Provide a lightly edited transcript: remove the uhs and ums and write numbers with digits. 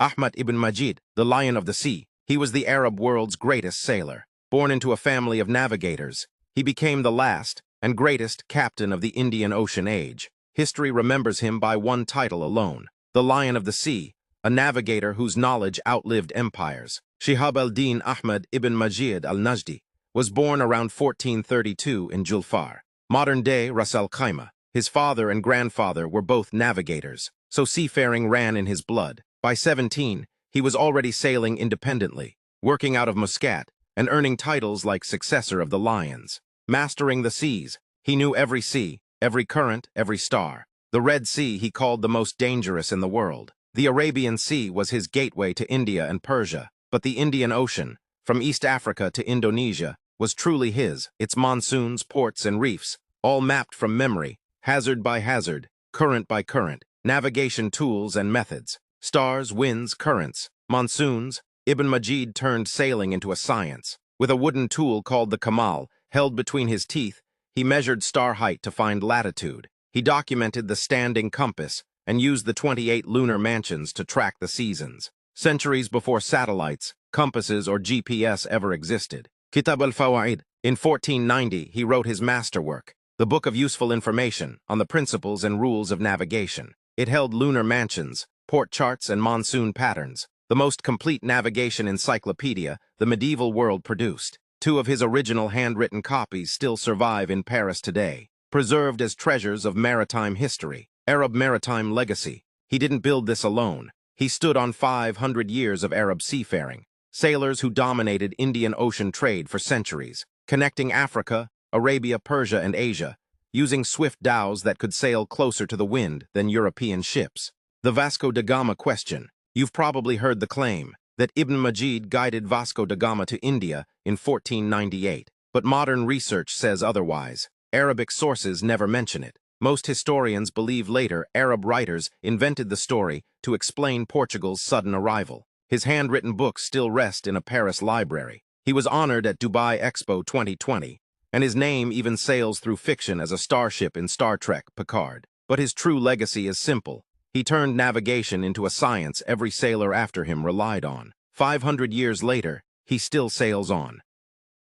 Ahmad ibn Majid, the Lion of the Sea. He was the Arab world's greatest sailor. Born into a family of navigators, he became the last and greatest captain of the Indian Ocean age. History remembers him by one title alone, the Lion of the Sea, a navigator whose knowledge outlived empires. Shihab al-Din Ahmad ibn Majid al-Najdi was born around 1432 in Julfar, modern-day Ras Al Khaimah. His father and grandfather were both navigators, so seafaring ran in his blood. By 17, he was already sailing independently, working out of Muscat, and earning titles like successor of the Lions. Mastering the seas, he knew every sea, every current, every star. The Red Sea he called the most dangerous in the world. The Arabian Sea was his gateway to India and Persia, but the Indian Ocean, from East Africa to Indonesia, was truly his, its monsoons, ports, and reefs, all mapped from memory, hazard by hazard, current by current, navigation tools and methods. Stars, winds, currents, monsoons. Ibn Majid turned sailing into a science. With a wooden tool called the kamal held between his teeth, he measured star height to find latitude. He documented the standing compass and used the 28 lunar mansions to track the seasons. Centuries before satellites, compasses, or GPS ever existed. Kitab al-Fawaid. In 1490, he wrote his masterwork, the Book of Useful Information on the Principles and Rules of Navigation. It held lunar mansions, port charts, and monsoon patterns, the most complete navigation encyclopedia the medieval world produced. Two of his original handwritten copies still survive in Paris today, preserved as treasures of maritime history. Arab maritime legacy. He didn't build this alone. He stood on 500 years of Arab seafaring, sailors who dominated Indian Ocean trade for centuries, connecting Africa, Arabia, Persia, and Asia, using swift dhows that could sail closer to the wind than European ships. The Vasco da Gama question. You've probably heard the claim that Ibn Majid guided Vasco da Gama to India in 1498, but modern research says otherwise. Arabic sources never mention it. Most historians believe later Arab writers invented the story to explain Portugal's sudden arrival. His handwritten books still rest in a Paris library. He was honored at Dubai Expo 2020, and his name even sails through fiction as a starship in Star Trek Picard. But his true legacy is simple. He turned navigation into a science every sailor after him relied on. 500 years later, he still sails on,